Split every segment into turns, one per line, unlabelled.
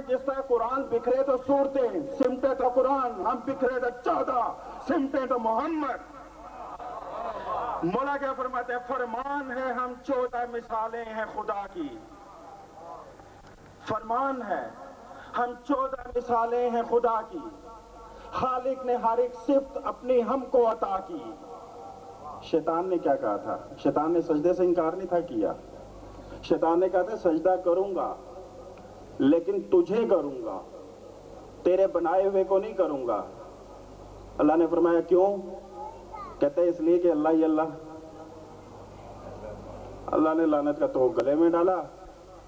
جس طرح قرآن بکھرے تو صورتیں، سمٹے تو قرآن، ہم بکھرے تو 14، سمٹے تو محمد۔ مولا کیا فرماتے ہیں؟ فرمان ہے ہم 14 مثالیں ہیں خدا کی، فرمان ہے ہم 14 مثالیں ہیں خدا کی، خالق نے ہر ایک صفت اپنی ہم کو عطا کی۔ شیطان نے کیا کہا تھا؟ شیطان نے سجدے سے انکار نہیں تھا کیا، شیطان نے کہا تھا سجدہ کروں گا لیکن تجھے کروں گا، تیرے بنائے ہوئے کو نہیں کروں گا۔ اللہ نے فرمایا کیوں؟ کہتے ہیں اس لیے کہ اللہ ہی اللہ۔ اللہ نے لعنت کا تو گلے میں ڈالا،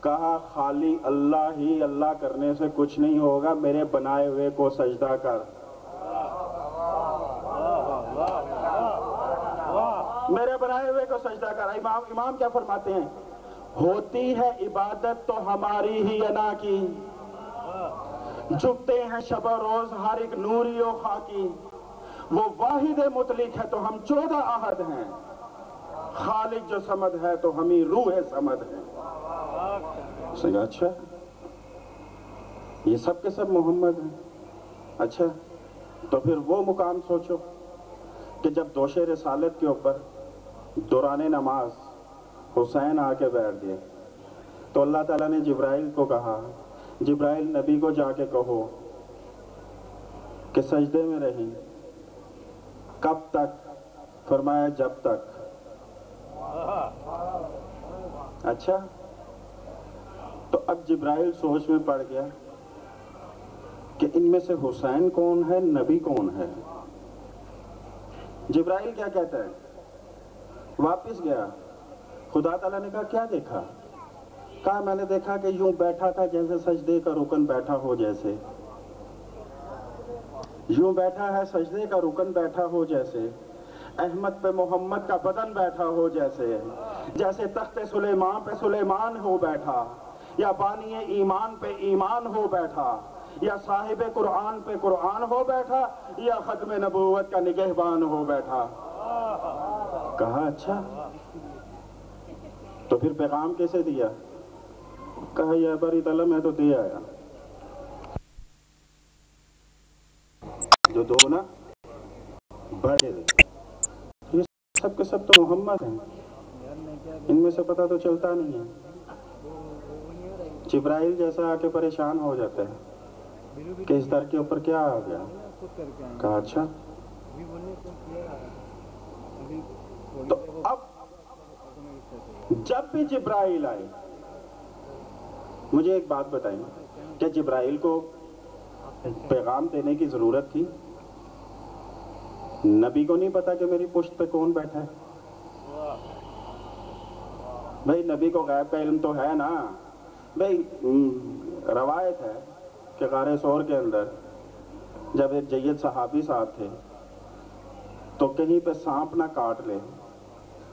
کہا خالی اللہ ہی اللہ کرنے سے کچھ نہیں ہوگا، میرے بنائے ہوئے کو سجدہ کر، میرے بنائے ہوئے کو سجدہ کر۔ امام کیا فرماتے ہیں؟ ہوتی ہے عبادت تو ہماری ہی انا کی، جھکتے ہیں شب و روز ہر ایک نوری و خاکی، وہ واحد مطلق ہے تو ہم 14 احد ہیں، خالق جو صمد ہے تو ہمیں روح صمد ہے۔ سنگا اچھا یہ سب کے سب محمد ہیں۔ اچھا تو پھر وہ مقام سوچو کہ جب دوش رسالت کے اوپر دوران نماز حسین آ کے بیٹھ گئے تو اللہ تعالیٰ نے جبرائیل کو کہا جبرائیل نبی کو جا کے کہو کہ سجدے میں رہیں۔ کب تک؟ فرمایا جب تک۔ اچھا تو اب جبرائیل سوچ میں پڑ گیا کہ ان میں سے حسین کون ہے، نبی کون ہے؟ جبرائیل کیا کہتا ہے؟ واپس گیا، خدا تعالیٰ نے کہا کیا دیکھا؟ کہا میں نے دیکھا کہ یوں بیٹھا تھا جیسے سجدے کا رکن بیٹھا ہو، جیسے یوں بیٹھا ہے سجدے کا رکن بیٹھا ہو، جیسے احمد پہ محمد کا بدن بیٹھا ہو، جیسے تخت سلیمان پہ سلیمان ہو بیٹھا، یا بانی ایمان پہ ایمان ہو بیٹھا، یا صاحب قرآن پہ قرآن ہو بیٹھا، یا ختم نبوت کا نگہبان ہو بیٹھا۔ کہا اچھا تو پھر پیغام کیسے دیا؟ کہا یا باری تعالیٰ میں تو دے آیا، جو دو نا بڑے دے، یہ سب کے سب تو محمد ہیں، ان میں سے پتہ تو چلتا نہیں ہے۔ جبرائیل جیسا آ کے پریشان ہو جاتا ہے کہ اس در کے اوپر کیا آ گیا؟ کہا اچھا تو اب جب بھی جبرائیل آئے، مجھے ایک بات بتائیں، کیا جبرائیل کو پیغام دینے کی ضرورت تھی؟ نبی کو نہیں پتا کہ میری پشت پہ کون بیٹھا ہے؟ بھئی نبی کو غیب کا علم تو ہے نا۔ بھئی روایت ہے کہ غار ثور کے اندر جب ایک جید صحابی صاحب تھے تو کہیں پہ سانپ نہ کاٹ لے،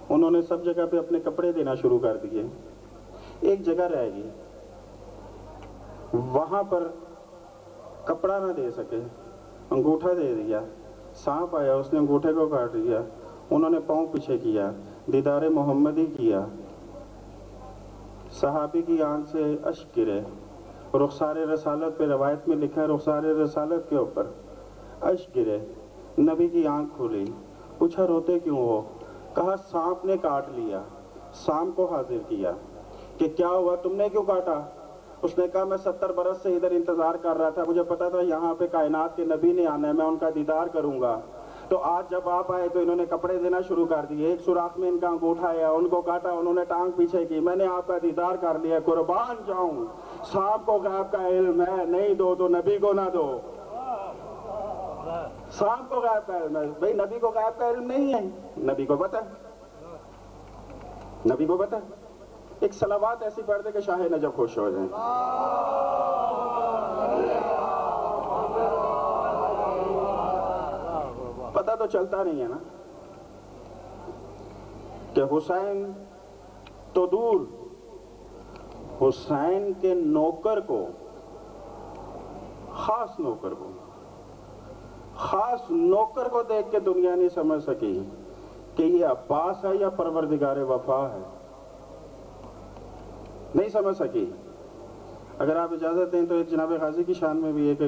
انہوں نے سب جگہ پہ اپنے کپڑے دینا شروع کر دیے، ایک جگہ رہ گئی وہاں پر کپڑا نہ دے سکے، انگوٹھا دے دیا، سانپ آیا اس نے انگوٹھے کو کاٹ دیا، انہوں نے پاؤں پیچھے کیا، دیدار محمدی کیا، صحابی کی آنکھ سے اشک گرے، رخسار رسالت پہ روایت میں لکھا ہے رخسار رسالت کے اوپر اشک گرے، نبی کی آنکھ کھلی، پوچھا روتے کیوں ہو؟ کہا سانپ نے کاٹ لیا۔ سانپ کو حاضر کیا کہ کیا ہوا، تم نے کیوں کاٹا؟ اس نے کہا میں 70 برس سے ادھر انتظار کر رہا تھا، مجھے پتا تھا یہاں پہ کائنات کے نبی نے آنا ہے، میں ان کا دیدار کروں گا، تو آج جب آپ آئے تو انہوں نے کپڑے دینا شروع کر دیے، ایک سوراخ میں ان کا انگوٹھا ہے، ان کو کاٹا، انہوں نے ٹانگ پیچھے کی، میں نے آپ کا دیدار کر لیا، قربان جاؤں، سانپ کو غیب کا علم ہے، نہیں دو تو نبی کو نہ دو۔ سانپ کو غیب کا علم ہے، بھئی نبی کو غیب کا علم نہیں ہے، نبی کو پتہ ہے، نبی کو پتہ ہے۔ ایک صلوات ایسی پڑھ دے کہ شاہ نجف خوش ہو جائیں۔ پتہ تو چلتا نہیں ہے نا کہ حسین تو دور، حسین کے نوکر کو، خاص نوکر کو، خاص نوکر کو دیکھ کے دنیا نہیں سمجھ سکی کہ یہ عباس ہے یا پروردگار وفا ہے، نہیں سمجھ سکی۔ اگر آپ اجازت دیں تو جناب غازی کی شان میں بھی ایک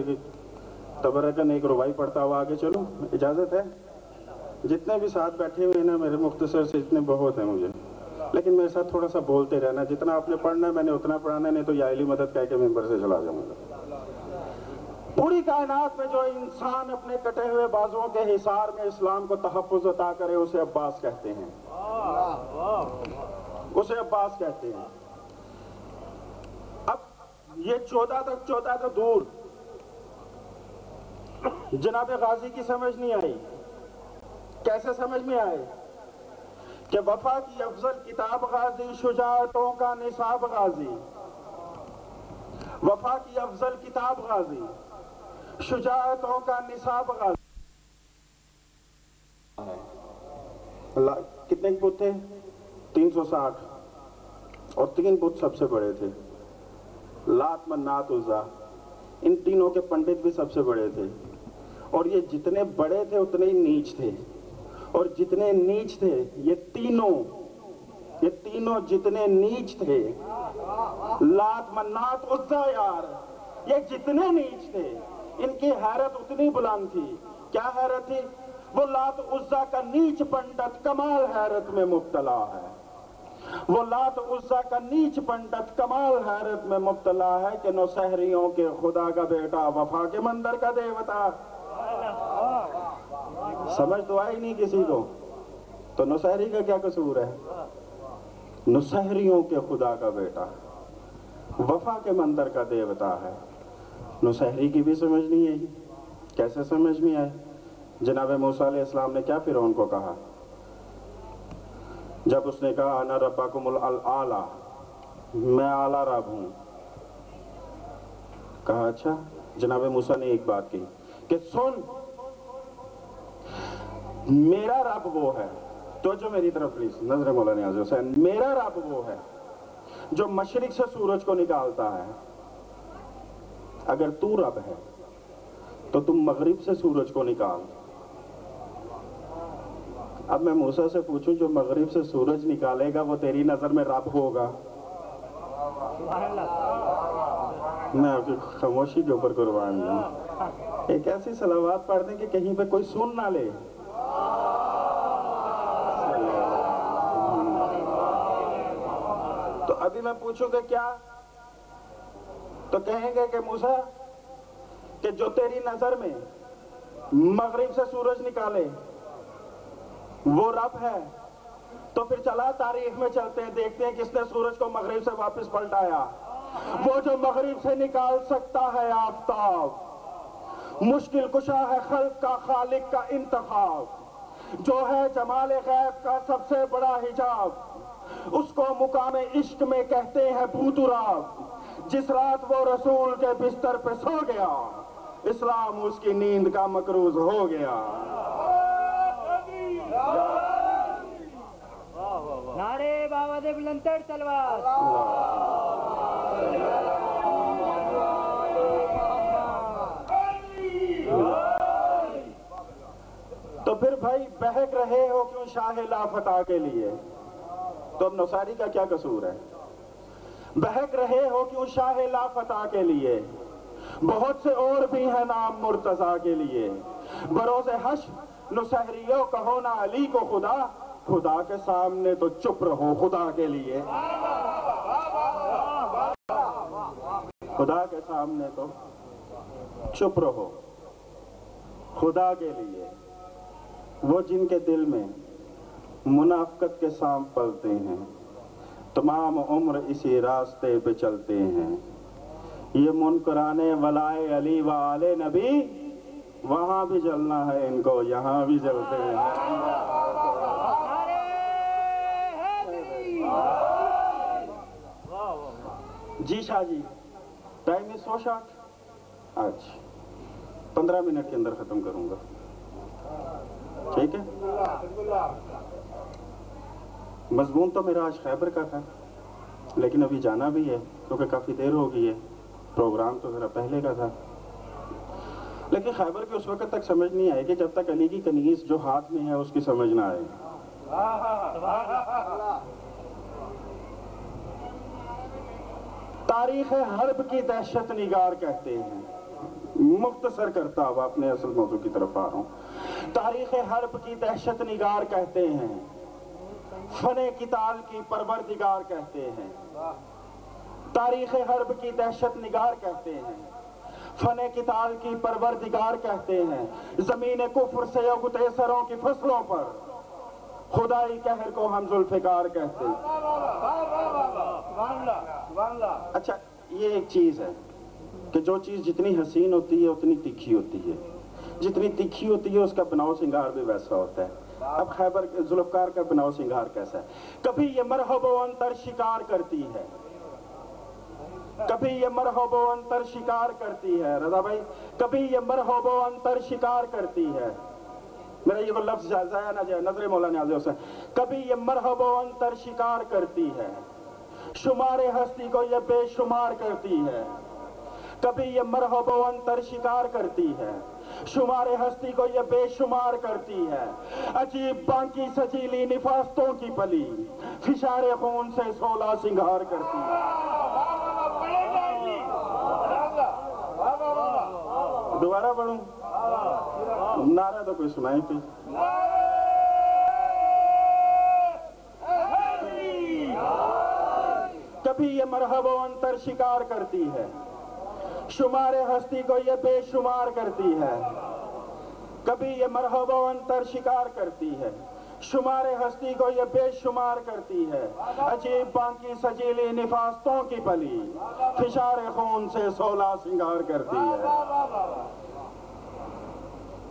تبرکن ایک ربائی پڑھتا ہوا آگے چلوں، اجازت ہے؟ جتنے بھی ساتھ بیٹھے ہوئے ہیں نا میرے مختصر سے اتنے بہت ہیں مجھے، لیکن میرے ساتھ تھوڑا سا بولتے رہنا، جتنا آپ نے پڑھنا ہے میں نے اتنا پڑھانا ہے، نہیں تو یا علی مدد کہہ کے ممبر سے چلا جاؤں گا۔ پوری کائنات میں جو انسان اپنے کٹے ہوئے بازوؤں کے حصار میں اسلام کو تحفظ عطا کرے اسے عباس کہتے ہیں، اسے عباس کہتے ہیں۔ اب یہ 14 تو دور، جناب غازی کی سمجھ نہیں آئی۔ کیسے سمجھ میں آئے کہ وفا کی افضل کتاب غازی، شجاعتوں کا نصاب غازی، وفا کی افضل کتاب غازی، شجاعتوں کا نصاب غازی۔ کتنے بت تھے؟ 360، اور 3 بت سب سے بڑے تھے، لات منات عزا، ان تینوں کے پنڈت بھی سب سے بڑے تھے، اور یہ جتنے بڑے تھے اتنے ہی نیچ تھے، اور جتنے نیچ تھے یہ تینوں جتنے نیچ تھے، لات منات عزا یار، یہ جتنے نیچ تھے ان کی حیرت اتنی بلند تھی۔ کیا حیرت تھی؟ وہ لات عزا کا نیچ پنڈت کمال حیرت میں مبتلا ہے، وہ لات عزا کا نیچ پنڈت کمال حیرت میں مبتلا ہے کہ نوسہریوں کے خدا کا بیٹا وفا کے مندر کا دیوتا۔ سمجھ تو آئی نہیں کسی کو، تو نوسہری کا کیا قصور ہے؟ نوسہریوں کے خدا کا بیٹا وفا کے مندر کا دیوتا ہے۔ نوسہری کی بھی سمجھ نہیں آئی۔ کیسے سمجھ میں آئے؟ جناب موسیٰ علیہ السلام نے کیا فرعون کو کہا جب اس نے کہا انا ربکم الاعلیٰ، میں اعلیٰ رب ہوں؟ کہا اچھا۔ جناب موسیٰ نے ایک بات کہی کہ سن، میرا رب وہ ہے، تو جو میری طرف پلیز نظر مولا نیاز حسین، میرا رب وہ ہے جو مشرق سے سورج کو نکالتا ہے۔ اگر تو رب ہے تو تم مغرب سے سورج کو نکال۔ اب میں موسیٰ سے پوچھوں جو مغرب سے سورج نکالے گا وہ تیری نظر میں رب ہوگا؟ میں آپ کی خاموشی کے اوپر قربان ہوں۔ ایک ایسی صلوات پڑھ دیں کہ کہیں پہ کوئی سن نہ لے۔ تو ابھی میں پوچھوں کہ کیا؟ تو کہیں گے کہ موسیٰ کہ جو تیری نظر میں مغرب سے سورج نکالے وہ رب ہے، تو پھر چلا تاریخ میں چلتے ہیں، دیکھتے ہیں کس نے سورج کو مغرب سے واپس پلٹایا۔ وہ جو مغرب سے نکال سکتا ہے آفتاب، مشکل کشا ہے خلق کا خالق کا انتخاب، جو ہے جمال غیب کا سب سے بڑا حجاب، اس کو مقام عشق میں کہتے ہیں بھوتراب۔ جس رات وہ رسول کے بستر پہ سو گیا، اسلام اس کی نیند کا مقروض ہو گیا۔
نعرے بابا دے بلندر تلوار۔
تو پھر بھائی بہک رہے ہو کیوں شاہ لا فتح کے لیے؟ تو اب نوساری کا کیا قصور ہے؟ بہک رہے ہو کیوں شاہ لا فتح کے لیے؟ بہت سے اور بھی ہیں نام مرتضیٰ کے لیے۔ بروز حشر نوسہریوں کہو نا علی کو خدا، خدا کے سامنے تو چپ رہو خدا کے لیے۔ خدا کے سامنے تو چپ رہو خدا کے لیے۔ وہ جن کے دل میں منافقت کے سانپ پلتے ہیں، تمام عمر اسی راستے پہ چلتے ہیں۔ یہ منکران ولائے علی و آل نبی، وہاں بھی جلنا ہے ان کو، یہاں بھی جلتے ہیں۔ جی شاہ جی، ٹائم ہے سو شارٹ، آج 15 منٹ کے اندر ختم کروں گا، ٹھیک ہے؟ مضمون تو میرا آج خیبر کا تھا، لیکن ابھی جانا بھی ہے کیونکہ کافی دیر ہو گئی ہے، پروگرام تو ذرا پہلے کا تھا۔ لیکن خیبر کی اس وقت تک سمجھ نہیں آئے کہ جب تک علی کی کنیز جو ہاتھ میں ہے اس کی سمجھ نہ آئے۔ تاریخ حرب کی دہشت نگار کہتے ہیں. مختصر کرتا ہوا اپنے اصل موضوع کی طرف آ رہا ہوں. تاریخ حرب کی دہشت نگار کہتے ہیں, فن قتال کی پروردگار کہتے ہیں. تاریخ حرب کی دہشت نگار کہتے ہیں, فن قتال کی پروردگار کہتے ہیں. زمین کفر سے اگتے سروں کی فصلوں پر خدائی قہر کو ہم ذوالفقار کہتے ہیں. اچھا, یہ ایک چیز ہے کہ جو چیز جتنی حسین ہوتی ہے اتنی تیکھی ہوتی ہے, جتنی تیکھی ہوتی ہے اس کا بناؤ سنگار بھی ویسا ہوتا ہے. اب خیبر ذوالفقار کا بناؤ سنگار کیسا ہے؟ کبھی یہ مرحب و انتر شکار کرتی ہے, کبھی یہ مرحب و انتر شکار کرتی ہے. رضا بھائی, کبھی یہ مرحب و انتر شکار کرتی ہے. میرا یہ وہ لفظ ضائع نہ جائے, نظر مولا نیاز حسین. کبھی یہ مرحب و انتر شکار کرتی ہے, شمار ہستی کو یہ بے شمار کرتی ہے. کبھی یہ مرحب و انتر شکار کرتی ہے, شمار ہستی کو یہ بے شمار کرتی ہے. عجیب بانکی سجیلی نفاستوں کی پلی فشار خون سے سولہ سنگھار کرتی ہے. دوبارہ پڑھوں, نعرہ تو کوئی سنائی تھی. کبھی یہ مرحب و انتر شکار کرتی ہے, شمار ہستی کو یہ بے شمار کرتی ہے. کبھی یہ مرحب و انتر شکار کرتی ہے, شمار ہستی کو یہ بے شمار کرتی ہے. عجیب بانکی سجیلی نفاستوں کی پلی فشار خون سے سولہ سنگار کرتی ہے.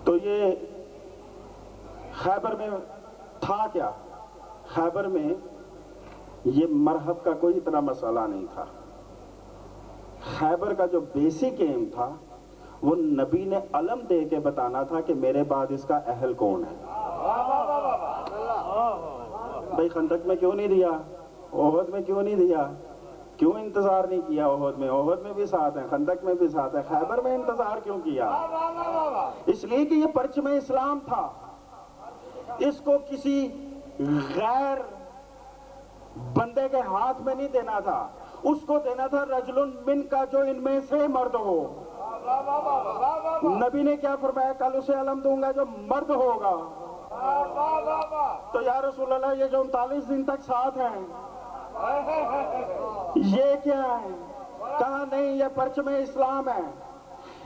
تو یہ خیبر میں تھا کیا؟ خیبر میں یہ مرحب کا کوئی اتنا مسئلہ نہیں تھا. خیبر کا جو بیسک ایم تھا وہ نبی نے علم دے کے بتانا تھا کہ میرے بعد اس کا اہل کون ہے. بھائی خندق میں کیوں نہیں دیا, احد میں کیوں نہیں دیا, کیوں انتظار نہیں کیا؟ احد میں بھی ساتھ ہیں, خندق میں بھی ساتھ ہیں, خیبر میں انتظار کیوں کیا؟ اس لیے کہ یہ پرچم اسلام تھا, اس کو کسی غیر بندے کے ہاتھ میں نہیں دینا تھا, اس کو دینا تھا رجل من کا جو ان میں سے مرد ہو. نبی نے کیا فرمایا؟ کل اسے علم دوں گا جو مرد ہوگا. تو یا رسول اللہ یہ جو 39 دن تک ساتھ ہیں یہ کیا ہے؟ کہا نہیں, یہ پرچم اسلام ہے.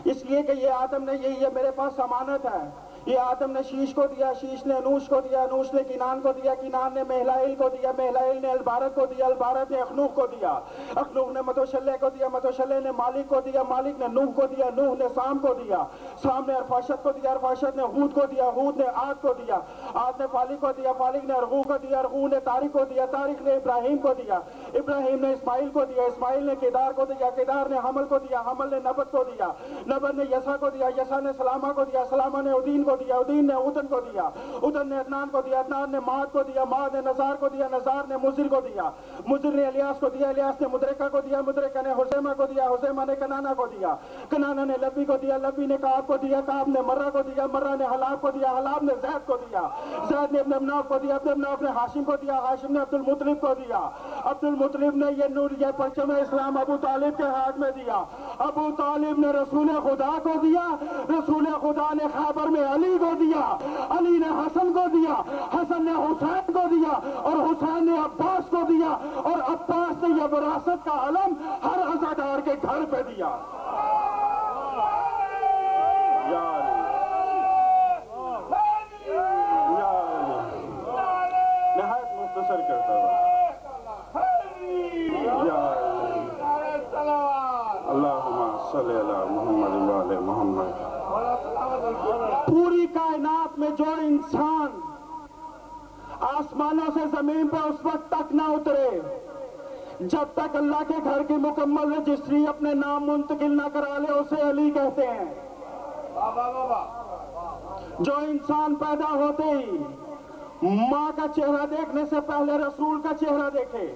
اس لیے کہ یہ آدم نے یہ میرے پاس امانت ہے. یہ آدم نے شیش کو دیا, شیش نے انوش کو دیا, انوش نے کنان کو دیا, کنان نے مہلائل کو دیا, مہلائل نے البارت کو دیا, البارت نے اخنوخ کو دیا, اخنوخ نے متوشلے کو دیا, متوشلے نے مالک کو دیا, مالک نے نوح کو دیا, نوح نے سام کو دیا, سام نے ارفاشت کو دیا, ارفاشت نے ہود کو دیا, ہود نے عاد کو دیا, عاد نے فالق کو دیا, فالق نے ارغو کو دیا, ارغو نے طارق کو دیا, طارق نے ابراہیم کو دیا, ابراہیم نے اسماعیل کو دیا, اسماعیل نے کیدار کو دیا, کیدار نے حمل کو دیا, حمل نے نبت کو دیا, نبت نے یسا کو دیا, یسا نے سلامہ کو دیا, سلامہ نے ادین کو دیا, ادین نے ادن کو دیا, ادن نے عدنان کو دیا, عدنان نے ماد کو دیا, ماد نے نزار کو دیا, نزار نے مزر کو دیا, مزر نے الیاس کو دیا, الیاس نے مدرکہ کو دیا, مدرکہ نے حسیمہ کو دیا, حسیمہ نے کنانہ کو دیا, کنانہ نے لبی کو دیا, لبی نے کعب کو دیا, کعب نے مرہ کو دیا, مرہ نے حلاب کو دیا, حلاب نے زید کو دیا, زید نے ابن مناف کو دیا, ابن مناف نے ہاشم کو دیا, ہاشم نے عبد المطلب کو دیا, عبد المطلب نے یہ نور یہ پرچم اسلام ابو طالب کے ہاتھ میں دیا, ابو طالب نے رسول خدا کو دیا, رسول خدا نے خیبر میں علی کو دیا, علی نے حسن کو دیا, حسن نے حسین کو دیا, اور حسین نے عباس کو دیا, اور عباس نے یہ وراثت کا علم ہر عزادار کے گھر پہ دیا. نہایت مختصر کرتا ہوں. اللہم صلی علی محمد وعلی محمد. پوری کائنات میں جو انسان آسمانوں سے زمین پہ اس وقت تک نہ اترے جب تک اللہ کے گھر کی مکمل رجسٹری اپنے نام منتقل نہ کرا لے اسے علی کہتے ہیں. جو انسان پیدا ہوتے ہی ماں کا چہرہ دیکھنے سے پہلے رسول کا چہرہ دیکھے,